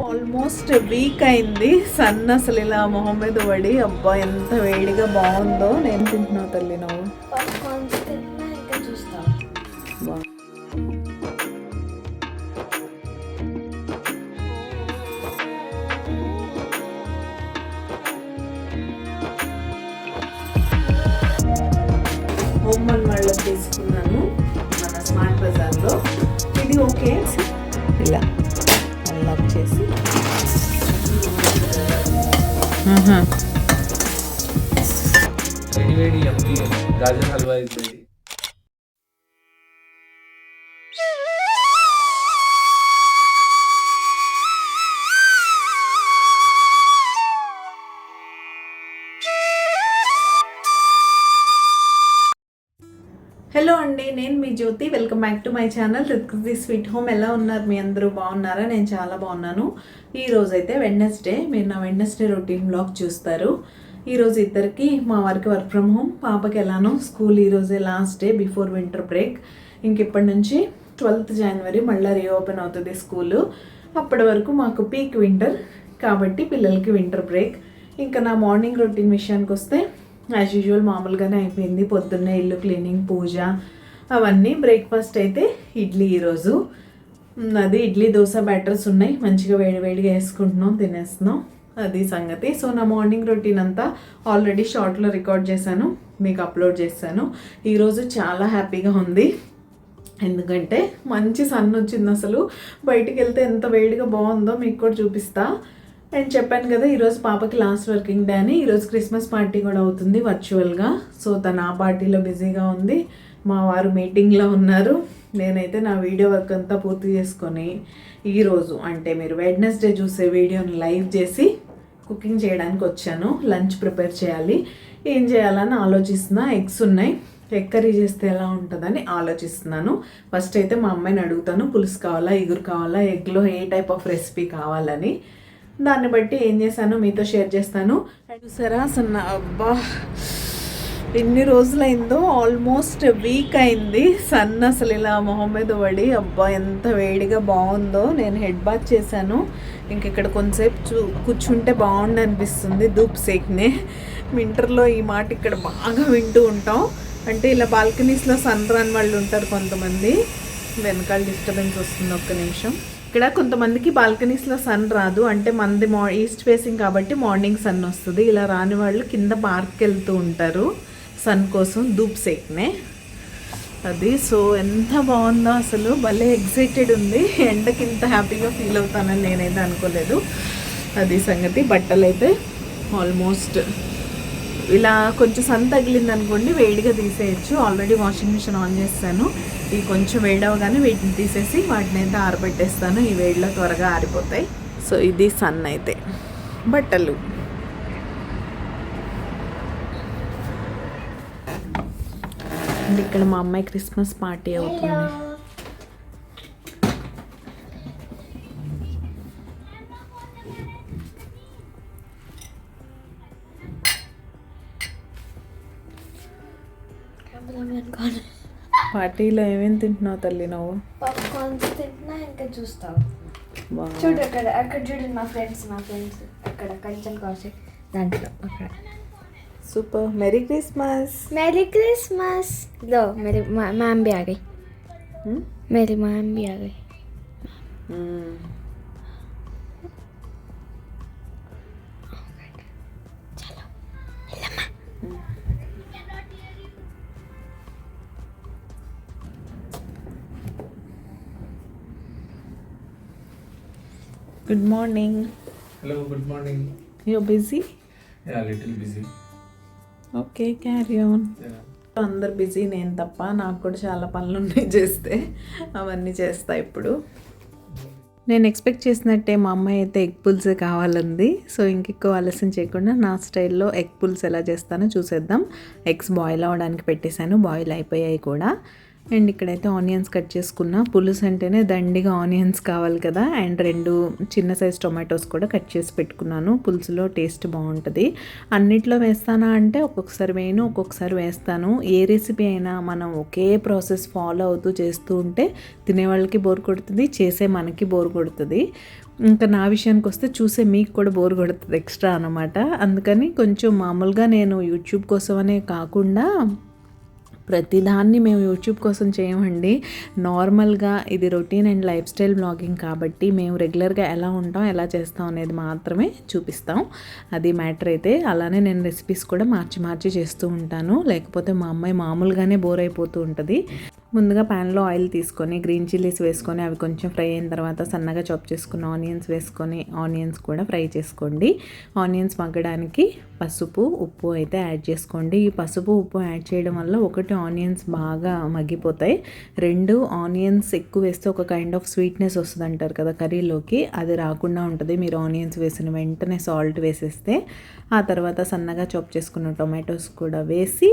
Almost week అయింది. Sun అసలు ఇలా మొహం మీద పడి అబ్బా ఎంత వేడిగా బాగుందో. నేను తింటున్నావు తల్లి నువ్వు. హోమ్ వన్ వాళ్ళలో తీసుకున్నాను మన స్మార్ట్ బజార్లో. ఇది ఓకే ఇలా అన్లాక్ చేసి వేడి yummy gajar halwa is ready. Hello అండి, నేను మీ Jyothi. Welcome back to my channel Ritkriti sweet home. ఎలా ఉన్నారు మీ అందరూ? బాగున్నారా? నేను చాలా బాగున్నాను. ఈరోజు అయితే వెడ్నెస్డే. మీరు నా వెడ్నెస్డే రొటీన్ బ్లాగ్ చూస్తారు. ఈరోజు ఇద్దరికి మా వారికి వర్క్ ఫ్రమ్ హోమ్, పాపకి ఎలానో స్కూల్ ఈరోజే last day before winter break. ఇంకెప్పటి నుంచి 12th January మళ్ళీ రీఓపెన్ అవుతుంది స్కూలు. అప్పటి వరకు మాకు పీక్ వింటర్ కాబట్టి పిల్లలకి వింటర్ బ్రేక్. ఇంకా నా మార్నింగ్ రొటీన్ విషయానికి వస్తే యాజ్ యూజువల్ మామూలుగానే అయిపోయింది. పొద్దున్నే ఇల్లు క్లీనింగ్, పూజ అవన్నీ. బ్రేక్ఫాస్ట్ అయితే ఇడ్లీ. ఈరోజు అది ఇడ్లీ దోశ బ్యాటర్స్ ఉన్నాయి, మంచిగా వేడివేడిగా వేసుకుంటున్నాం, తినేస్తున్నాం. అది సంగతి. సో నా మార్నింగ్ రొటీన్ అంతా ఆల్రెడీ షార్ట్లో రికార్డ్ చేశాను, మీకు అప్లోడ్ చేశాను. ఈరోజు చాలా హ్యాపీగా ఉంది, ఎందుకంటే మంచి సన్ వచ్చింది. అసలు బయటికి వెళ్తే ఎంత వేడిగా బాగుందో మీకు కూడా చూపిస్తా. అండ్ చెప్పాను కదా ఈరోజు పాపకి లాస్ట్ వర్కింగ్ డే అని. ఈరోజు క్రిస్మస్ పార్టీ కూడా అవుతుంది వర్చువల్గా. సో తను ఆ పార్టీలో బిజీగా ఉంది, మా వారు మీటింగ్లో ఉన్నారు. నేనైతే నా వీడియో వర్క్ అంతా పూర్తి చేసుకొని ఈరోజు అంటే మీరు వెడ్నెస్డే చూసే వీడియోని లైవ్ చేసి కుకింగ్ చేయడానికి వచ్చాను. లంచ్ ప్రిపేర్ చేయాలి, ఏం చేయాలని ఆలోచిస్తున్నా. ఎగ్స్ ఉన్నాయి, ఎగ్ కర్రీ చేస్తే ఎలా ఉంటుందని ఆలోచిస్తున్నాను. ఫస్ట్ అయితే మా అమ్మాయిని అడుగుతాను, పులుసు కావాలా, ఇగురు కావాలా, ఎగ్లో ఏ టైప్ ఆఫ్ రెసిపీ కావాలని. దాన్ని బట్టి ఏం చేశానో మీతో షేర్ చేస్తాను. చూసారా అసలు అబ్బా ఎన్ని రోజులైందో, ఆల్మోస్ట్ వీక్ అయింది. సన్ అసలు ఇలా మొహం మీద పడి అబ్బా ఎంత వేడిగా బాగుందో. నేను హెడ్ బాత్ చేశాను. ఇంక ఇక్కడ కొంతసేపు కూర్చుంటే బాగుండు అనిపిస్తుంది ధూప్ సేక్నే. వింటర్లో ఈ మాట ఇక్కడ బాగా వింటూ ఉంటాం. అంటే ఇలా బాల్కనీస్లో సన్ రాని వాళ్ళు ఉంటారు కొంతమంది. వెనకాల డిస్టర్బెన్స్ వస్తుంది, ఒక్క నిమిషం. ఇక్కడ కొంతమందికి బాల్కనీస్లో సన్ రాదు, అంటే మనది ఈస్ట్ ఫేసింగ్ కాబట్టి మార్నింగ్ సన్ వస్తుంది. ఇలా రాని వాళ్ళు కింద పార్క్కి వెళ్తూ ఉంటారు సన్ కోసం, ధూప్ సేక్నే అది. సో ఎంత బాగుందో అసలు, భలే ఎక్సైటెడ్ ఉంది. ఎండకి ఇంత హ్యాపీగా ఫీల్ అవుతానని నేనైతే అనుకోలేదు. అది సంగతి. బట్టలు అయితే ఆల్మోస్ట్ ఇలా కొంచెం సన్ తగిలింది అనుకోండి వేడిగా తీసేయచ్చు. ఆల్రెడీ వాషింగ్ మిషన్ ఆన్ చేస్తాను. ఇవి కొంచెం వేడవగానే వీటిని తీసేసి వాటిని అయితే ఆరబెట్టేస్తాను. ఈ వేడిలో త్వరగా ఆరిపోతాయి. సో ఇది సన్ అయితే. బట్టలు అండ్ ఇక్కడ మా అమ్మాయి క్రిస్మస్ పార్టీ అవుతుంది. పార్టీలో ఏమేమి తింటున్నావు తల్లి నువ్వు? పాప్కార్న్స్ తింటున్నా, ఇంకా చూస్తావు. చూడు అక్కడ అక్కడ చూడండి మా ఫ్రెండ్స్ అక్కడ కంచెం కాసే దాంట్లో అక్కడ. Super. Merry Christmas. Merry Christmas लो मेरी मैम भी आ गई. मेरी मैम भी आ गई. चलो Good morning. Hello, good morning. You're busy? Yeah, little busy. Okay, carry on. Yeah. అందరు బిజీ, నేను తప్ప. నాకు కూడా చాలా పనులు ఉన్నాయి చేస్తే, అవన్నీ చేస్తా ఇప్పుడు. నేను ఎక్స్పెక్ట్ చేసినట్టే మా అమ్మాయి అయితే ఎగ్ పుల్సే కావాలంది. సో ఇంకెక్కువ ఆలస్యం చేయకుండా నా స్టైల్లో ఎగ్ పుల్స్ ఎలా చేస్తానో చూసేద్దాం. ఎగ్స్ బాయిల్ అవ్వడానికి పెట్టేశాను, బాయిల్ అయిపోయాయి కూడా. అండ్ ఇక్కడైతే ఆనియన్స్ కట్ చేసుకున్న. పులుసు అంటేనే దండిగా ఆనియన్స్ కావాలి కదా. అండ్ 2 చిన్న సైజ్ టొమాటోస్ కూడా కట్ చేసి పెట్టుకున్నాను. పులుసులో టేస్ట్ బాగుంటుంది. అన్నిట్లో వేస్తానా అంటే ఒక్కొక్కసారి వేయను, ఒక్కొక్కసారి వేస్తాను. ఏ రెసిపీ అయినా మనం ఒకే ప్రాసెస్ ఫాలో అవుతూ చేస్తూ ఉంటే తినేవాళ్ళకి బోర్ కొడుతుంది, చేసే మనకి బోర్ కొడుతుంది. ఇంకా నా విషయానికి వస్తే చూసే మీకు కూడా బోర్ కొడుతుంది ఎక్స్ట్రా అనమాట. అందుకని కొంచెం మామూలుగా నేను యూట్యూబ్ కోసమనే కాకుండా ప్రతిదాన్ని మేము యూట్యూబ్ కోసం చేయమండి. నార్మల్గా ఇది routine and life style blogging కాబట్టి మేము రెగ్యులర్గా ఎలా ఉంటాం, ఎలా చేస్తాం అనేది మాత్రమే చూపిస్తాం. అది మ్యాటర్ అయితే. అలానే నేను రెసిపీస్ కూడా మార్చి మార్చి చేస్తూ ఉంటాను. లేకపోతే మా అమ్మాయి మామూలుగానే బోర్ అయిపోతూ ఉంటుంది. ముందుగా ప్యాన్లో ఆయిల్ తీసుకొని గ్రీన్ చిల్లీస్ వేసుకొని అవి కొంచెం ఫ్రై అయిన తర్వాత సన్నగా చాప్ చేసుకున్న ఆనియన్స్ వేసుకొని ఆనియన్స్ కూడా ఫ్రై చేసుకోండి. ఆనియన్స్ మగ్గడానికి పసుపు, ఉప్పు అయితే యాడ్ చేసుకోండి. ఈ పసుపు, ఉప్పు యాడ్ చేయడం వల్ల ఒకటి ఆనియన్స్ బాగా మగ్గిపోతాయి. 2 ఆనియన్స్ ఎక్కువ వేస్తే ఒక కైండ్ ఆఫ్ స్వీట్నెస్ వస్తుంది అంటారు కదా కర్రీలోకి, అది రాకుండా ఉంటుంది మీరు ఆనియన్స్ వేసిన వెంటనే సాల్ట్ వేసేస్తే. ఆ తర్వాత సన్నగా చాప్ చేసుకున్న టొమాటోస్ కూడా వేసి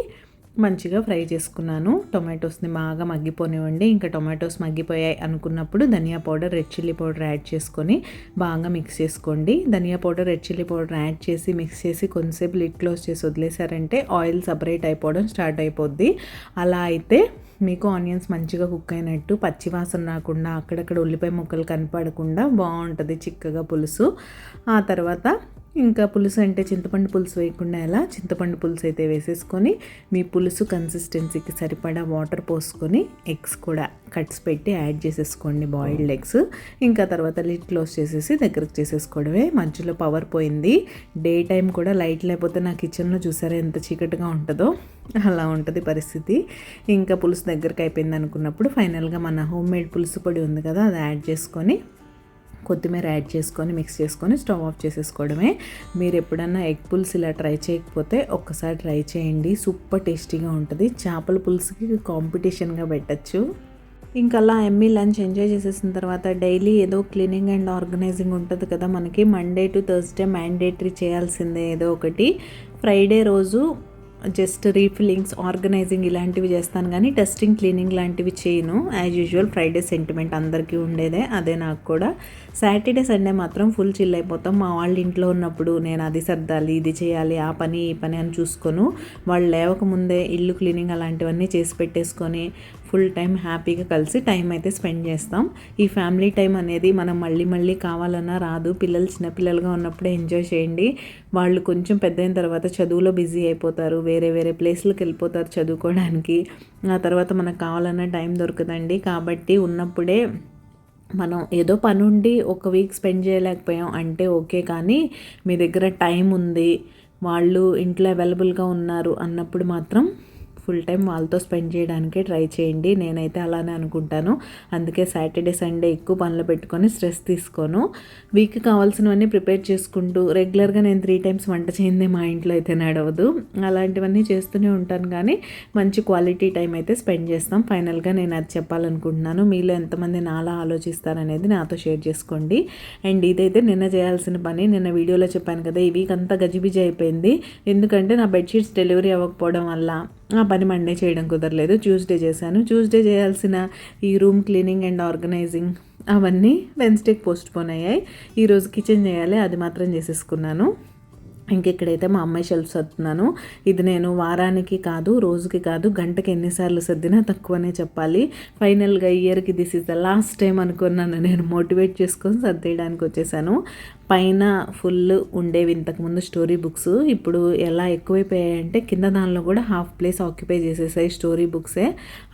మంచిగా ఫ్రై చేసుకున్నాను. టొమాటోస్ని బాగా మగ్గిపోనివ్వండి. ఇంకా టొమాటోస్ మగ్గిపోయాయి అనుకున్నప్పుడు dhania powder, red chilli powder add చేసుకొని బాగా మిక్స్ చేసుకోండి. Dhania powder, red chilli powder add చేసి మిక్స్ చేసి కొంతసేపు లిడ్ క్లోజ్ చేసి వదిలేసారంటే ఆయిల్ సపరేట్ అయిపోవడం స్టార్ట్ అయిపోద్ది. అలా అయితే మీకు ఆనియన్స్ మంచిగా కుక్ అయినట్టు, పచ్చివాసన రాకుండా, అక్కడక్కడ ఉల్లిపాయ ముక్కలు కనపడకుండా బాగుంటుంది చిక్కగా పులుసు. ఆ తర్వాత ఇంకా పులుసు అంటే చింతపండు పులుసు వేయకుండా ఎలా, చింతపండు పులుసు అయితే వేసేసుకొని మీ పులుసు కన్సిస్టెన్సీకి సరిపడా వాటర్ పోసుకొని ఎగ్స్ కూడా కట్స్ పెట్టి యాడ్ చేసేసుకోండి, బాయిల్డ్ ఎగ్స్. ఇంకా తర్వాత లిడ్ క్లోజ్ చేసేసి దగ్గరకు చేసేసుకోవడమే. మధ్యలో పవర్ పోయింది. డే టైం కూడా లైట్ లేకపోతే నా కిచెన్లో చూసారా ఎంత చీకటిగా ఉంటుందో, అలా ఉంటుంది పరిస్థితి. ఇంకా పులుసు దగ్గరకు అయిపోయింది అనుకున్నప్పుడు ఫైనల్గా మన హోమ్ మేడ్ పులుసు పొడి ఉంది కదా, అది యాడ్ చేసుకొని కొత్తిమీర యాడ్ చేసుకొని మిక్స్ చేసుకొని స్టవ్ ఆఫ్ చేసేసుకోవడమే. మీరు ఎప్పుడన్నా ఎగ్ పులుసు ఇలా ట్రై చేయకపోతే ఒక్కసారి ట్రై చేయండి, సూపర్ టేస్టీగా ఉంటుంది. చేపల పులుసుకి కాంపిటీషన్గా పెట్టచ్చు. ఇంకా అలా ఎమ్మీ లంచ్ ఎంజాయ్ చేసేసిన తర్వాత డైలీ ఏదో క్లీనింగ్ అండ్ ఆర్గనైజింగ్ ఉంటుంది కదా మనకి. మండే టు థర్స్డే మ్యాండేటరీ చేయాల్సిందే ఏదో ఒకటి. ఫ్రైడే రోజు జస్ట్ రీఫిల్లింగ్స్, ఆర్గనైజింగ్ ఇలాంటివి చేస్తాను కానీ టెస్టింగ్, క్లీనింగ్ లాంటివి చేయను. యాజ్ యూజువల్ ఫ్రైడే సెంటిమెంట్ అందరికీ ఉండేదే, అదే నాకు కూడా. సాటర్డే, సండే మాత్రం ఫుల్ చిల్ అయిపోతాం. మా వాళ్ళు ఇంట్లో ఉన్నప్పుడు నేను అది సర్దాలి, ఇది చేయాలి, ఆ పని ఈ పని అని చూసుకోను. వాళ్ళు లేవకముందే ఇల్లు క్లీనింగ్ అలాంటివన్నీ చేసి పెట్టేసుకొని ఫుల్ టైం హ్యాపీగా కలిసి టైం అయితే స్పెండ్ చేస్తాం. ఈ ఫ్యామిలీ టైం అనేది మనం మళ్ళీ మళ్ళీ కావాలన్నా రాదు. పిల్లలు చిన్నపిల్లలుగా ఉన్నప్పుడే ఎంజాయ్ చేయండి. వాళ్ళు కొంచెం పెద్ద అయిన తర్వాత చదువులో బిజీ అయిపోతారు, వేరే వేరే ప్లేస్లకు వెళ్ళిపోతారు చదువుకోవడానికి. ఆ తర్వాత మనకు కావాలన్నా టైం దొరకదండి. కాబట్టి ఉన్నప్పుడే మనం ఏదో పని ఉండి ఒక వీక్ స్పెండ్ చేయలేకపోయాం అంటే ఓకే, కానీ మీ దగ్గర టైం ఉంది, వాళ్ళు ఇంట్లో అవైలబుల్గా ఉన్నారు అన్నప్పుడు మాత్రం ఫుల్ టైం వాళ్ళతో స్పెండ్ చేయడానికే ట్రై చేయండి. నేనైతే అలానే అనుకుంటాను. అందుకే సాటర్డే, సండే ఎక్కువ పనులు పెట్టుకొని స్ట్రెస్ తీసుకోను. వీక్ కావాల్సినవన్నీ ప్రిపేర్ చేసుకుంటూ రెగ్యులర్గా నేను 3 టైమ్స్ వంట చేయిందే మా ఇంట్లో అయితే నడవదు. అలాంటివన్నీ చేస్తూనే ఉంటాను కానీ మంచి క్వాలిటీ టైం అయితే స్పెండ్ చేస్తాం. ఫైనల్గా నేను అది చెప్పాలనుకుంటున్నాను. మీలో ఎంతమంది నాలా ఆలోచిస్తారనేది నాతో షేర్ చేసుకోండి. అండ్ ఇదైతే నిన్న చేయాల్సిన పని. నిన్న వీడియోలో చెప్పాను కదా, ఈ వీక్ అంతా గజిబిజి అయిపోయింది. ఎందుకంటే నా బెడ్షీట్స్ డెలివరీ అవ్వకపోవడం వల్ల ఆ పని మండే చేయడం కుదరలేదు. ట్యూస్డే చేశాను. ట్యూస్డే చేయాల్సిన ఈ రూమ్ క్లీనింగ్ అండ్ ఆర్గనైజింగ్ అవన్నీ వెన్స్డేకి పోస్ట్ పోన్ అయ్యాయి. ఈరోజు కిచెన్ చేయాలి, అది మాత్రం చేసేసుకున్నాను. ఇంకెక్కడైతే మా అమ్మాయి షెల్ఫ్ సర్దుతున్నాను. ఇది నేను వారానికి కాదు, రోజుకి కాదు, గంటకి ఎన్నిసార్లు సర్దినా తక్కువనే చెప్పాలి. ఫైనల్గా ఇయర్కి this is the last time అనుకున్నాను. నేను మోటివేట్ చేసుకొని సర్దేయడానికి వచ్చేసాను. పైన ఫుల్ ఉండేవి ఇంతకుముందు స్టోరీ బుక్స్, ఇప్పుడు ఎలా ఎక్కువైపోయాయంటే కింద దానిలో కూడా హాఫ్ ప్లేస్ ఆక్యుపై చేసేసాయి స్టోరీ బుక్సే.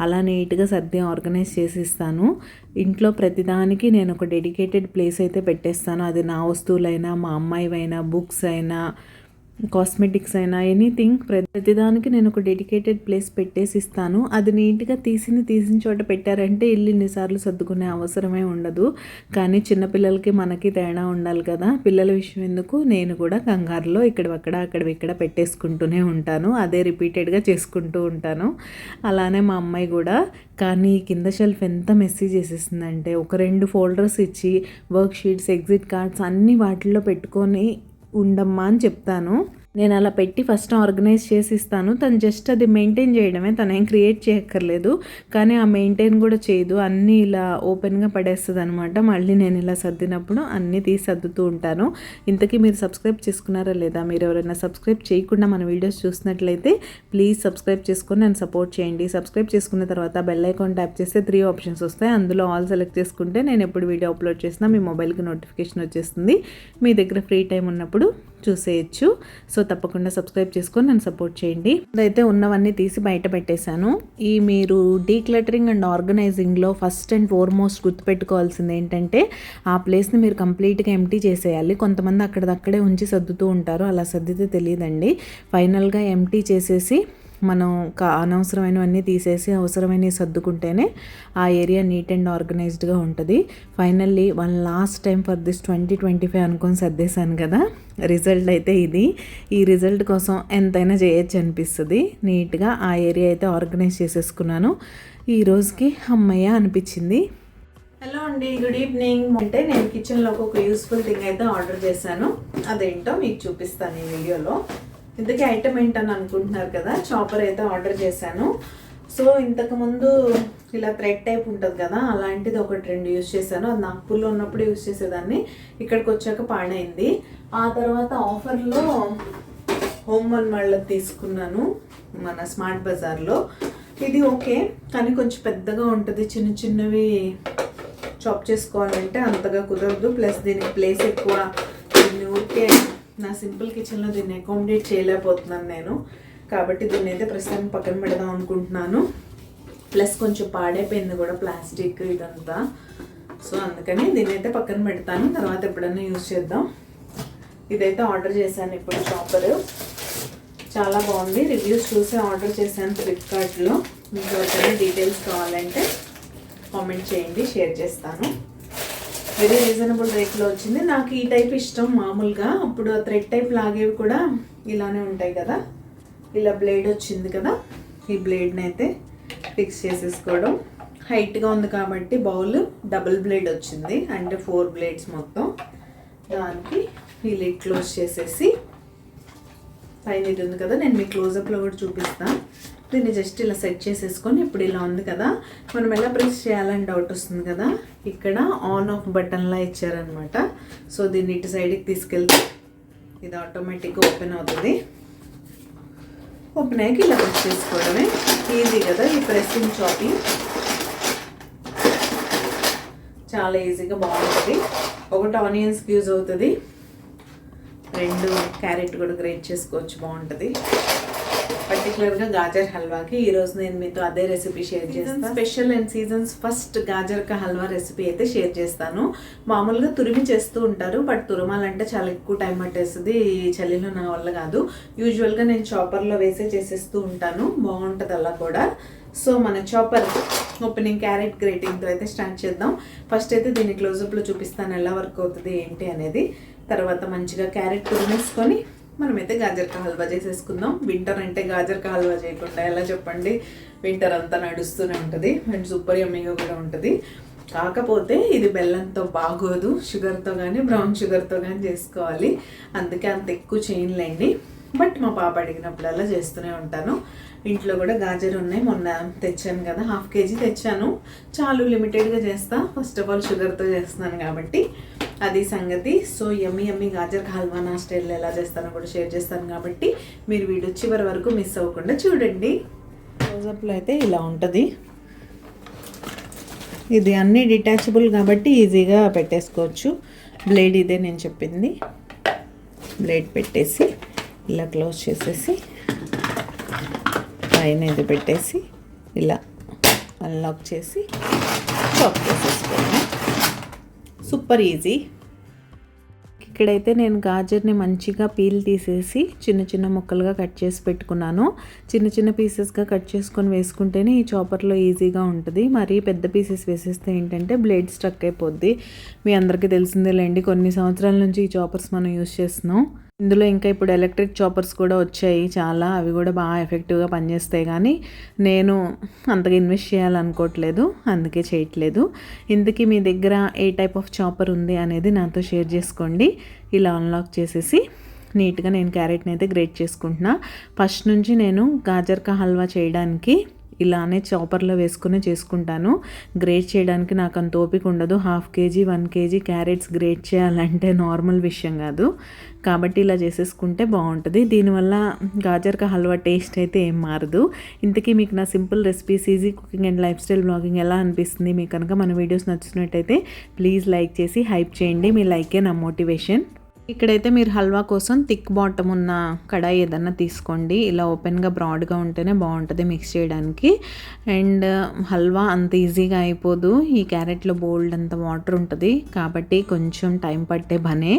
అలా నీట్గా సర్ది ఆర్గనైజ్ చేసి ఇస్తాను. ఇంట్లో ప్రతిదానికి నేను ఒక డెడికేటెడ్ ప్లేస్ అయితే పెట్టేస్తాను. అది నా వస్తువులైనా, మా అమ్మాయివైనా, బుక్స్ అయినా, కాస్మెటిక్స్ అయినా, ఎనీథింగ్, ప్రతిదానికి నేను ఒక డెడికేటెడ్ ప్లేస్ పెట్టేసి ఇస్తాను. అది నీట్గా తీసిన చోట పెట్టారంటే ఇల్లు ఇన్నిసార్లు సర్దుకునే అవసరమే ఉండదు. కానీ చిన్నపిల్లలకి మనకి తేడా ఉండాలి కదా. పిల్లల విషయం ఎందుకు, నేను కూడా కంగారులో ఇక్కడ పెట్టేసుకుంటూనే ఉంటాను. అదే రిపీటెడ్గా చేసుకుంటూ ఉంటాను. అలానే మా అమ్మాయి కూడా. కానీ కింద షెల్ఫ్ ఎంత మెసేజ్ చేసేసిందంటే ఒక 2 ఫోల్డర్స్ ఇచ్చి వర్క్ షీట్స్, ఎగ్జిట్ కార్డ్స్ అన్నీ వాటిల్లో పెట్టుకొని ఉండమ్మా అని చెప్తాను. నేను అలా పెట్టి ఫస్ట్ ఆర్గనైజ్ చేసి ఇస్తాను. తను జస్ట్ అది మెయింటైన్ చేయడమే, తను ఏం క్రియేట్ చేయక్కర్లేదు. కానీ ఆ మెయింటైన్ కూడా చేయదు, అన్నీ ఇలా ఓపెన్గా పడేస్తుంది అనమాట. మళ్ళీ నేను ఇలా సర్దినప్పుడు అన్నీ తీసి సర్దుతూ ఉంటాను. ఇంతకీ మీరు సబ్స్క్రైబ్ చేసుకున్నారా లేదా? మీరు ఎవరైనా సబ్స్క్రైబ్ చేయకుండా మన వీడియోస్ చూసినట్లయితే ప్లీజ్ సబ్స్క్రైబ్ చేసుకొని నన్ను సపోర్ట్ చేయండి. సబ్స్క్రైబ్ చేసుకున్న తర్వాత బెల్ ఐకాన్ ట్యాప్ చేస్తే 3 ఆప్షన్స్ వస్తాయి. అందులో ఆల్ సెలెక్ట్ చేసుకుంటే నేను ఎప్పుడు వీడియో అప్లోడ్ చేసినా మీ మొబైల్కి నోటిఫికేషన్ వచ్చేస్తుంది. మీ దగ్గర ఫ్రీ టైం ఉన్నప్పుడు చూసేయచ్చు. సో తప్పకుండా సబ్స్క్రైబ్ చేసుకొని నన్ను సపోర్ట్ చేయండి. ఇదైతే ఉన్నవన్నీ తీసి బయట పెట్టేశాను. ఈ మీరు డీక్లటరింగ్ అండ్ ఆర్గనైజింగ్లో ఫస్ట్ అండ్ ఫార్మోస్ట్ గుర్తుపెట్టుకోవాల్సింది ఏంటంటే ఆ ప్లేస్ని మీరు కంప్లీట్గా ఎంప్టీ చేసేయాలి. కొంతమంది అక్కడదక్కడే ఉంచి సర్దుతూ ఉంటారు, అలా సర్దితే తెలియదండి. ఫైనల్గా ఎంప్టీ చేసేసి మనం అనవసరమైనవన్నీ తీసేసి అవసరమైనవి సర్దుకుంటేనే ఆ ఏరియా నీట్ అండ్ ఆర్గనైజ్డ్గా ఉంటుంది. Finally last time for this 2025 అనుకొని సర్దేశాను కదా. రిజల్ట్ అయితే ఇది. ఈ రిజల్ట్ కోసం ఎంతైనా చేయొచ్చు అనిపిస్తుంది. నీట్గా ఆ ఏరియా అయితే ఆర్గనైజ్ చేసేసుకున్నాను. ఈ రోజుకి అమ్మయ్య అనిపించింది. హలో అండి, గుడ్ ఈవినింగ్. అంటే నేను కిచెన్లోకి ఒక యూస్ఫుల్ థింగ్ అయితే ఆర్డర్ చేశాను. అదేంటో మీకు చూపిస్తాను ఈ వీడియోలో. ఇంతకీ ఐటమ్ ఏంటని అనుకుంటున్నారు కదా, చాపర్ అయితే ఆర్డర్ చేశాను. సో ఇంతకుముందు ఇలా థ్రెడ్ టైప్ ఉంటుంది కదా, అలాంటిది ఒకటి 2 యూజ్ చేశాను. అది నాగ్పూర్లో ఉన్నప్పుడు యూజ్ చేసేదాన్ని, ఇక్కడికి వచ్చాక పాడైంది. ఆ తర్వాత ఆఫర్లో హోమ్ వన్ వాళ్ళది తీసుకున్నాను మన స్మార్ట్ బజార్లో. ఇది ఓకే, కానీ కొంచెం పెద్దగా ఉంటుంది. చిన్న చిన్నవి చాప్ చేసుకోవాలంటే అంతగా కుదరదు. ప్లస్ దీనికి ప్లేస్ ఎక్కువ. దీన్ని ఊరికే నా సింపుల్ కిచెన్లో దీన్ని అకామిడేట్ చేయలేకపోతున్నాను నేను. కాబట్టి దీన్ని అయితే ప్రస్తుతం పక్కన పెడదాం అనుకుంటున్నాను. ప్లస్ కొంచెం పాడైపోయింది కూడా ప్లాస్టిక్ ఇదంతా. సో అందుకని దీన్ని అయితే పక్కన పెడతాను, తర్వాత ఎప్పుడన్నా యూజ్ చేద్దాం. ఇదైతే ఆర్డర్ చేశాను ఇప్పుడు చాపర్. చాలా బాగుంది. రివ్యూస్ చూసి ఆర్డర్ చేశాను ఫ్లిప్కార్ట్లో. మీకు ఎవరికైనా డీటెయిల్స్ కావాలంటే కామెంట్ చేయండి, షేర్ చేస్తాను. వెరీ రీజనబుల్ రేట్లో వచ్చింది. నాకు ఈ టైప్ ఇష్టం మామూలుగా. అప్పుడు థ్రెడ్ టైప్ లాగేవి కూడా ఇలానే ఉంటాయి కదా. ఇలా బ్లేడ్ వచ్చింది కదా, ఈ బ్లేడ్ని అయితే ఫిక్స్ చేసేసుకోవడం. హైట్గా ఉంది కాబట్టి బౌల్ డబుల్ బ్లేడ్ వచ్చింది, అంటే 4 బ్లేడ్స్ మొత్తం. దానికి ఈ లిడ్ క్లోజ్ చేసేసి పైన ఇది ఉంది కదా, నేను మీ క్లోజప్లో కూడా చూపిస్తాను. దీన్ని జస్ట్ ఇలా సెట్ చేసేసుకొని ఇప్పుడు ఇలా ఉంది కదా, మనం ఎలా ప్రెస్ చేయాలని డౌట్ వస్తుంది కదా. ఇక్కడ ఆన్ ఆఫ్ బటన్లా ఇచ్చారనమాట. సో దీన్ని ఇటు సైడ్కి తీసుకెళ్తే ఇది ఆటోమేటిక్గా ఓపెన్ అవుతుంది. ఓపెన్ అయ్యాక ఇలా ప్రెస్ చేసుకోవడమే. ఈజీ కదా ఈ ప్రెస్సింగ్ చాపింగ్, చాలా ఈజీగా బాగుంటుంది. ఒకటి ఆనియన్స్కి యూజ్ అవుతుంది, 2 క్యారెట్ కూడా గ్రేట్ చేసుకోవచ్చు, బాగుంటుంది. పర్టికులర్గా గాజర్ హల్వాకి ఈరోజు నేను మీతో అదే రెసిపీ షేర్ చేస్తాను. Special and seasons first gajar ka halwa recipe అయితే షేర్ చేస్తాను. మామూలుగా తురిమి చేస్తూ ఉంటారు, బట్ తురమాలంటే చాలా ఎక్కువ టైం పట్టేస్తుంది. ఈ చలిలో నా వల్ల కాదు. యూజువల్గా నేను చాపర్లో వేసే చేసేస్తూ ఉంటాను, బాగుంటుంది అలా కూడా. సో మన చాపర్ ఓపెనింగ్ క్యారెట్ గ్రేటింగ్తో అయితే స్టార్ట్ చేద్దాం. ఫస్ట్ అయితే దీన్ని క్లోజప్లో చూపిస్తాను ఎలా వర్క్ అవుతుంది ఏంటి అనేది. తర్వాత మంచిగా క్యారెట్ తురిమేసుకొని మనమైతే గాజర్ కా హల్వా చేసేసుకుందాం. వింటర్ అంటే గాజర్ కా హల్వా చేయకుండా ఎలా చెప్పండి, వింటర్ అంతా నడుస్తూనే ఉంటుంది అండ్ సూపర్ యమ్మీగా కూడా ఉంటుంది. కాకపోతే ఇది బెల్లంతో బాగోదు, షుగర్తో కానీ బ్రౌన్ షుగర్తో కానీ చేసుకోవాలి. అందుకే అంత ఎక్కువ చేయనులేండి. బట్ మా పాప అడిగినప్పుడల్లా చేస్తూనే ఉంటాను. ఇంట్లో కూడా గాజర్ ఉన్నాయి, మొన్న తెచ్చాను కదా, 1/2 kg తెచ్చాను. చాలు, లిమిటెడ్గా చేస్తా. ఫస్ట్ ఆఫ్ ఆల్ షుగర్తో చేస్తున్నాను కాబట్టి అది సంగతి. సో యమ్మీ యమ్మీ గాజర్ హల్వా నా స్టైల్లో ఎలా చేస్తానో కూడా షేర్ చేస్తాను కాబట్టి మీరు వీడియో చివరి వరకు మిస్ అవ్వకుండా చూడండి. క్లోజప్లో అయితే ఇలా ఉంటుంది. ఇది అన్నీ డిటాచబుల్ కాబట్టి ఈజీగా పెట్టేసుకోవచ్చు. బ్లేడ్ ఇదే నేను చెప్పింది. బ్లేడ్ పెట్టేసి ఇలా క్లోజ్ చేసేసి పైన ఇది పెట్టేసి ఇలా అన్లాక్ చేసి చాప్ చేసేసుకోండి. Super easy. ఇక్కడైతే నేను గాజర్ని మంచిగా పీల్ తీసేసి చిన్న చిన్న ముక్కలుగా కట్ చేసి పెట్టుకున్నాను. చిన్న చిన్న పీసెస్గా కట్ చేసుకొని వేసుకుంటేనే ఈ చాపర్లో ఈజీగా ఉంటుంది. మరీ పెద్ద పీసెస్ వేసేస్తే ఏంటంటే బ్లేడ్ స్ట్రక్ అయిపోద్ది. మీ అందరికీ తెలిసిందేలేండి, కొన్ని సంవత్సరాల నుంచి ఈ చాపర్స్ మనం యూజ్ చేస్తున్నాం. ఇందులో ఇంకా ఇప్పుడు ఎలక్ట్రిక్ చాపర్స్ కూడా వచ్చాయి చాలా, అవి కూడా బాగా ఎఫెక్టివ్గా పనిచేస్తాయి. కానీ నేను అంతగా ఇన్వెస్ట్ చేయాలనుకోవట్లేదు, అందుకే చేయట్లేదు. ఇంతకీ మీ దగ్గర ఏ టైప్ ఆఫ్ చాపర్ ఉంది అనేది నాతో షేర్ చేసుకోండి. ఇలా అన్లాక్ చేసేసి నీట్గా నేను క్యారెట్ని అయితే గ్రేట్ చేసుకుంటున్నా. ఫస్ట్ నుంచి నేను గాజర్ కా హల్వా చేయడానికి ఇలానే చాపర్లో వేసుకుని చేసుకుంటాను. గ్రేట్ చేయడానికి నాకు అంత ఓపిక ఉండదు. 1/2 kg 1 kg క్యారెట్స్ గ్రేట్ చేయాలంటే నార్మల్ విషయం కాదు. కాబట్టి ఇలా చేసేసుకుంటే బాగుంటుంది. దీనివల్ల గాజర్ కా హల్వా టేస్ట్ అయితే ఏం మారదు. ఇంతకీ మీకు నా simple recipes, easy cooking and life style blogging ఎలా అనిపిస్తుంది? మీకు కనుక మన వీడియోస్ నచ్చుతున్నట్టయితే ప్లీజ్ లైక్ చేసి హైప్ చేయండి. మీ లైకే నా మోటివేషన్. ఇక్కడైతే మీరు హల్వా కోసం థిక్ బాటమ్ ఉన్న కడాయి ఏదన్నా తీసుకోండి. ఇలా ఓపెన్గా బ్రాడ్గా ఉంటేనే బాగుంటుంది మిక్స్ చేయడానికి. అండ్ హల్వా అంత ఈజీగా అయిపోదు. ఈ క్యారెట్లో బోల్డ్ అంత వాటర్ ఉంటుంది కాబట్టి కొంచెం టైం పట్టే పనే.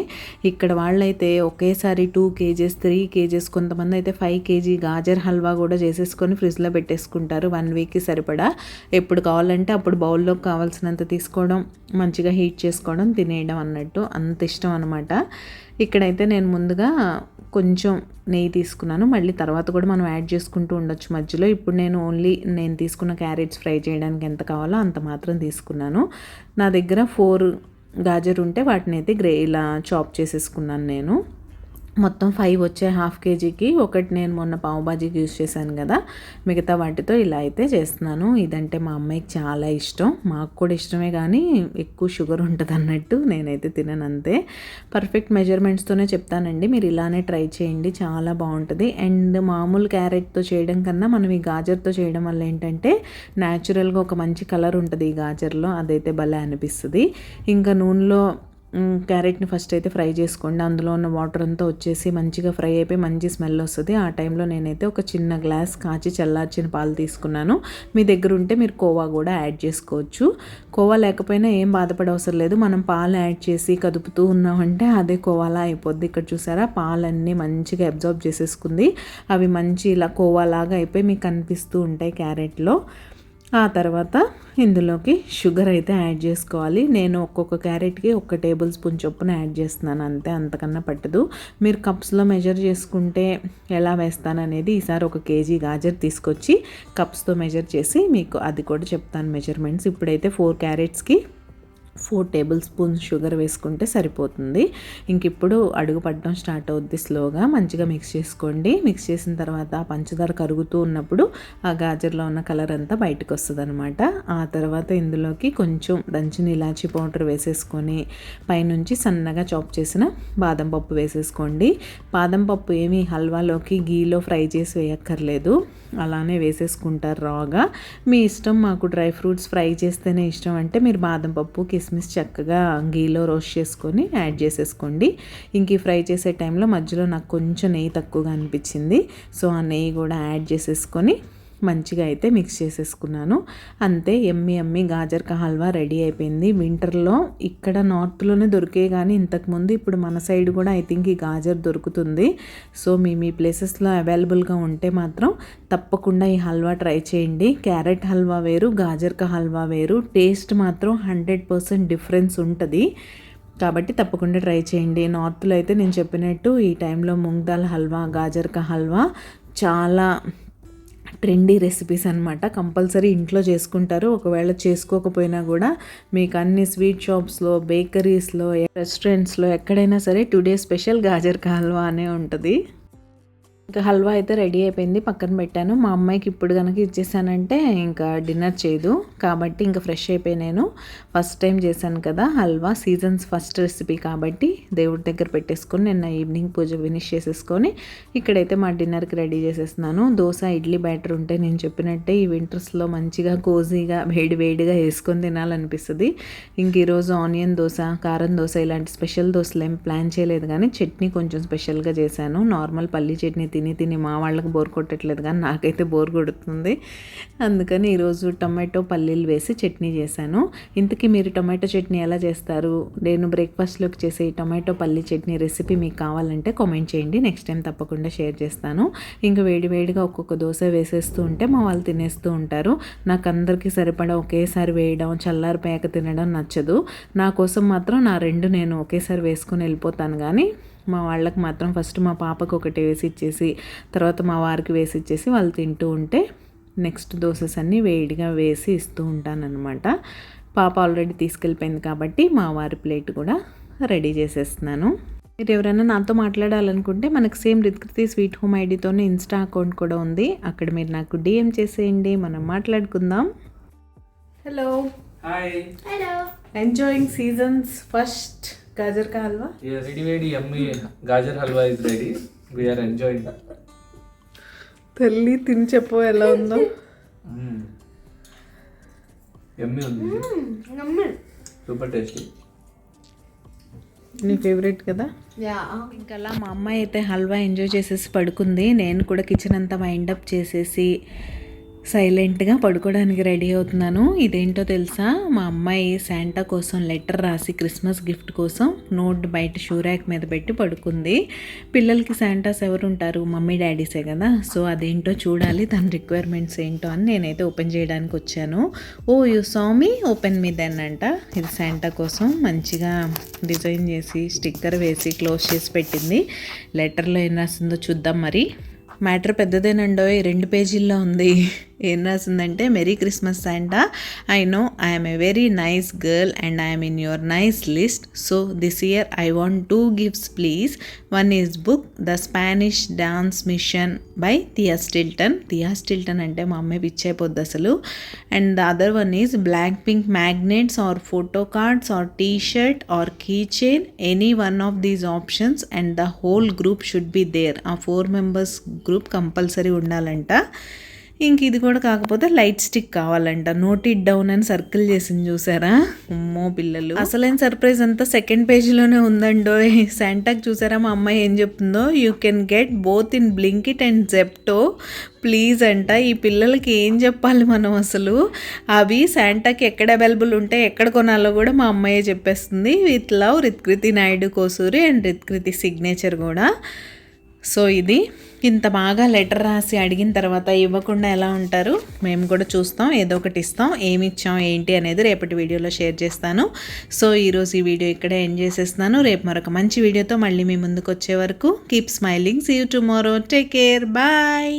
ఇక్కడ వాళ్ళైతే ఒకేసారి 2 kgs 3 kgs, కొంతమంది అయితే 5 kg గాజర్ హల్వా కూడా చేసేసుకొని ఫ్రిడ్జ్లో పెట్టేసుకుంటారు 1 weekకి సరిపడా. ఎప్పుడు కావాలంటే అప్పుడు బౌల్లోకి కావాల్సినంత తీసుకోవడం, మంచిగా హీట్ చేసుకోవడం, తినేయడం అన్నట్టు. అంత ఇష్టం అనమాట. ఇక్కడైతే నేను ముందుగా కొంచెం నెయ్యి తీసుకున్నాను. మళ్ళీ తర్వాత కూడా మనం యాడ్ చేసుకుంటూ ఉండొచ్చు మధ్యలో. ఇప్పుడు నేను తీసుకున్న క్యారెట్స్ ఫ్రై చేయడానికి ఎంత కావాలో అంత మాత్రం తీసుకున్నాను. నా దగ్గర 4 గాజర్ ఉంటే వాటిని అయితే ఇలా చాప్ చేసేసుకున్నాను నేను. మొత్తం 5 వచ్చాయి 1/2 kgకి. ఒకటి నేను మొన్న పావు బాజీకి యూజ్ చేశాను కదా, మిగతా వాటితో ఇలా అయితే చేస్తున్నాను. ఇదంటే మా అమ్మాయికి చాలా ఇష్టం, మాకు కూడా ఇష్టమే, కానీ ఎక్కువ షుగర్ ఉంటుంది అన్నట్టు నేనైతే తినను అంతే. పర్ఫెక్ట్ మెజర్మెంట్స్తోనే చెప్తానండి, మీరు ఇలానే ట్రై చేయండి, చాలా బాగుంటుంది. అండ్ మామూలు క్యారెట్తో చేయడం కన్నా మనం ఈ గాజర్తో చేయడం వల్ల ఏంటంటే న్యాచురల్గా ఒక మంచి కలర్ ఉంటుంది ఈ గాజర్లో, అదైతే భలే అనిపిస్తుంది. ఇంకా నూనెలో క్యారెట్ని ఫస్ట్ అయితే ఫ్రై చేసుకోండి. అందులో ఉన్న వాటర్ అంతా వచ్చేసి మంచిగా ఫ్రై అయిపోయి మంచి స్మెల్ వస్తుంది. ఆ టైంలో నేనైతే ఒక చిన్న గ్లాస్ కాచి చల్లార్చిన పాలు తీసుకున్నాను. మీ దగ్గర ఉంటే మీరు కోవా కూడా యాడ్ చేసుకోవచ్చు. కోవా లేకపోయినా ఏం బాధపడవసరం లేదు. మనం పాలు యాడ్ చేసి కదుపుతూ ఉన్నామంటే అదే కోవాలా అయిపోద్ది. ఇక్కడ చూసారా, పాలన్నీ మంచిగా అబ్జార్బ్ చేసేసుకుంది. అవి మంచి ఇలా కోవాలాగా అయిపోయి మీకు కనిపిస్తూ ఉంటాయి క్యారెట్లో. ఆ తర్వాత ఇందులోకి షుగర్ అయితే యాడ్ చేసుకోవాలి. నేను ఒక్కొక్క క్యారెట్కి 1 టేబుల్ స్పూన్ చొప్పున యాడ్ చేస్తున్నాను అంతే, అంతకన్నా పట్టదు. మీరు కప్స్లో మెజర్ చేసుకుంటే ఎలా వేస్తాననేది ఈసారి 1 kg గాజర్ తీసుకొచ్చి కప్స్తో మెజర్ చేసి మీకు అది కూడా చెప్తాను మెజర్మెంట్స్. ఇప్పుడైతే 4 క్యారెట్స్కి 4 టేబుల్ స్పూన్స్ షుగర్ వేసుకుంటే సరిపోతుంది. ఇంక ఇప్పుడు అడుగు పడడం స్టార్ట్ అవుద్ది స్లోగా. మంచిగా మిక్స్ చేసుకోండి. మిక్స్ చేసిన తర్వాత పంచదార కరుగుతూ ఉన్నప్పుడు ఆ గాజర్లో ఉన్న కలర్ అంతా బయటకు వస్తుంది అనమాట. ఆ తర్వాత ఇందులోకి కొంచెం దంచిన ఇలాచీ పౌడర్ వేసేసుకొని పైనుంచి సన్నగా చాప్ చేసిన బాదం పప్పు వేసేసుకోండి. బాదం పప్పు ఏమీ హల్వాలోకి గీలో ఫ్రై చేసి వేయక్కర్లేదు, అలానే వేసేసుకుంటారు రాగా. మీ ఇష్టం. మాకు డ్రై ఫ్రూట్స్ ఫ్రై చేస్తేనే ఇష్టం అంటే మీరు బాదం పప్పు కిస్మిస్ చక్కగా గీలో రోస్ట్ చేసుకొని యాడ్ చేసేసుకోండి. ఇంక ఫ్రై చేసే టైంలో మధ్యలో నాకు కొంచెం నెయ్యి తక్కువగా అనిపించింది, సో ఆ నెయ్యి కూడా యాడ్ చేసేసుకొని మంచిగా అయితే మిక్స్ చేసేసుకున్నాను. అంతే, ఎమ్మి గాజర్ కా హల్వా రెడీ అయిపోయింది. వింటర్లో ఇక్కడ నార్త్లోనే దొరికే, కానీ ఇంతకుముందు ఇప్పుడు మన సైడ్ కూడా ఐ థింక్ ఈ గాజర్ దొరుకుతుంది. సో మీ ప్లేసెస్లో అవైలబుల్గా ఉంటే మాత్రం తప్పకుండా ఈ హల్వా ట్రై చేయండి. క్యారెట్ హల్వా వేరు, గాజర్ కా హల్వా వేరు, టేస్ట్ మాత్రం 100% డిఫరెన్స్ ఉంటుంది. కాబట్టి తప్పకుండా ట్రై చేయండి. నార్త్లో అయితే నేను చెప్పినట్టు ఈ టైంలో మూంగ్ దాల్ హల్వా, గాజర్ కా హల్వా చాలా ట్రెండీ రెసిపీస్ అనమాట. కంపల్సరీ ఇంట్లో చేసుకుంటారు. ఒకవేళ చేసుకోకపోయినా కూడా మీకు అన్ని స్వీట్ షాప్స్లో, బేకరీస్లో, రెస్టారెంట్స్లో ఎక్కడైనా సరే టుడే స్పెషల్ గాజర్ కా హల్వా అనే ఉంటుంది. ఇంకా హల్వా అయితే రెడీ అయిపోయింది, పక్కన పెట్టాను. మా అమ్మాయికి ఇప్పుడు కనుక ఇచ్చేసానంటే ఇంకా డిన్నర్ చేయదు, కాబట్టి ఇంకా ఫ్రెష్ అయిపోయి నేను ఫస్ట్ టైం చేశాను కదా హల్వా, సీజన్స్ ఫస్ట్ రెసిపీ కాబట్టి దేవుడి దగ్గర పెట్టేసుకొని నిన్న ఈవినింగ్ పూజ ఫినిష్ చేసేసుకొని ఇక్కడైతే మా డిన్నర్కి రెడీ చేసేస్తున్నాను. దోశ, ఇడ్లీ బ్యాటర్ ఉంటే నేను చెప్పినట్టే ఈ వింటర్స్లో మంచిగా కోజీగా వేడిగా వేసుకొని తినాలనిపిస్తుంది. ఇంక ఈరోజు ఆనియన్ దోశ, కారం దోశ ఇలాంటి స్పెషల్ దోశలు ఏం ప్లాన్ చేయలేదు, కానీ చట్నీ కొంచెం స్పెషల్గా చేశాను. నార్మల్ పల్లీ చట్నీ తిని మా వాళ్ళకి బోర్ కొట్టట్లేదు, కానీ నాకైతే బోర్ కొడుతుంది. అందుకని ఈరోజు టొమాటో పల్లీలు వేసి చట్నీ చేశాను. ఇంతకీ మీరు టొమాటో చట్నీ ఎలా చేస్తారు? నేను బ్రేక్ఫాస్ట్లోకి చేసే ఈ టొమాటో పల్లీ చట్నీ రెసిపీ మీకు కావాలంటే కామెంట్ చేయండి, నెక్స్ట్ టైం తప్పకుండా షేర్ చేస్తాను. ఇంకా వేడిగా ఒక్కొక్క దోశ వేసేస్తూ ఉంటే మా వాళ్ళు తినేస్తూ ఉంటారు. నాకు అందరికీ సరిపడా ఒకేసారి వేయడం, చల్లారిపోయాక తినడం నచ్చదు. నా కోసం మాత్రం నా 2 నేను ఒకేసారి వేసుకొని వెళ్ళిపోతాను, కానీ మా వాళ్ళకి మాత్రం ఫస్ట్ మా పాపకు ఒకటి వేసి ఇచ్చేసి తర్వాత మా వారికి వేసి ఇచ్చేసి వాళ్ళు తింటూ ఉంటే నెక్స్ట్ దోసెస్ అన్నీ వేడిగా వేసి ఇస్తూ ఉంటానన్నమాట. పాప ఆల్రెడీ తీసుకెళ్ళిపోయింది కాబట్టి మా వారి ప్లేట్ కూడా రెడీ చేసేస్తున్నాను. మీరు ఎవరైనా నాతో మాట్లాడాలనుకుంటే మనకు సేమ్ రిత్కృతి స్వీట్ హోమ్ ఐడితోనే ఇన్స్టా అకౌంట్ కూడా ఉంది. అక్కడ మీరు నాకు డిఎం చేసేయండి, మనం మాట్లాడుకుందాం. Hello, hi. Hello. Enjoying seasons first gajar ka halwa. Ready yummy gajar halwa is ready. We are enjoying. తల్లి తిని చెప్పు ఎలా ఉందో. Yummy ఉంది. Super tasty. నీ ఫేవరెట్ కదా. యా. ఇంకా అలా మా అమ్మాయి అయితే హల్వా ఎంజాయ్ చేసేసి పడుకుంది. నేను కూడా కిచెన్ అంతా వైండప్ చేసేసి సైలెంట్గా పడుకోవడానికి రెడీ అవుతున్నాను. ఇదేంటో తెలుసా, మా అమ్మాయి శాంటా కోసం లెటర్ రాసి క్రిస్మస్ గిఫ్ట్ కోసం నోట్ బయట షూ ర్యాక్ మీద పెట్టి పడుకుంది. పిల్లలకి శాంటాస్ ఎవరు ఉంటారు, మమ్మీ డాడీసే కదా. సో అదేంటో చూడాలి, తన రిక్వైర్మెంట్స్ ఏంటో అని నేనైతే ఓపెన్ చేయడానికి వచ్చాను. Oh you saw me open me then అంట. ఇది శాంటా కోసం మంచిగా డిజైన్ చేసి స్టిక్కర్ వేసి క్లోజ్ చేసి పెట్టింది. లెటర్లో ఏం రాసిందో చూద్దాం. మరి మ్యాటర్ పెద్దదేనండో, 2 పేజీల్లో ఉంది. ఏం రాసిందంటే, merry Christmas Santa, I know I'm a very nice girl and I'm in your nice list. So this year I want 2 gifts please. One is book the Spanish dance mission by Thea Stilton. Thea Stilton అంటే మా అమ్మాయి పిచ్చైపోద్ది అసలు. And the other one is Blackpink magnets or photo cards or T-shirt or key chain, any one of these options and the whole group should be there. ఆ 4 members group compulsory ఉండాలంట. ఇంక ఇది కూడా కాకపోతే light stick కావాలంట. Note it down అని circle చేసింది, చూసారా. అమ్మో పిల్లలు, అసలైన సర్ప్రైజ్ అంతా 2nd పేజీలోనే ఉందండో. శాంటాకి చూసారా మా అమ్మాయి ఏం చెప్తుందో, you can get both in Blinkit and Zepto please అంట. ఈ పిల్లలకి ఏం చెప్పాలి మనం అసలు. అవి శాంటాకి ఎక్కడ అవైలబుల్ ఉంటే ఎక్కడ కొనాలో కూడా మా అమ్మాయే చెప్పేస్తుంది. With love Ritkriti Naidu Kosuri and Ritkriti signature కూడా. సో ఇది ఇంత బాగా లెటర్ రాసి అడిగిన తర్వాత ఇవ్వకుండా ఎలా ఉంటారు. మేము కూడా చూస్తాం, ఏదో ఒకటి ఇస్తాం. ఏమి ఇచ్చాం ఏంటి అనేది రేపటి వీడియోలో షేర్ చేస్తాను. సో ఈరోజు ఈ వీడియో ఇక్కడే ఎండ్ చేసేస్తున్నాను. రేపు మరొక మంచి వీడియోతో మళ్ళీ మీ ముందుకు వచ్చే వరకు keep smiling. See you tomorrow. Take care. Bye.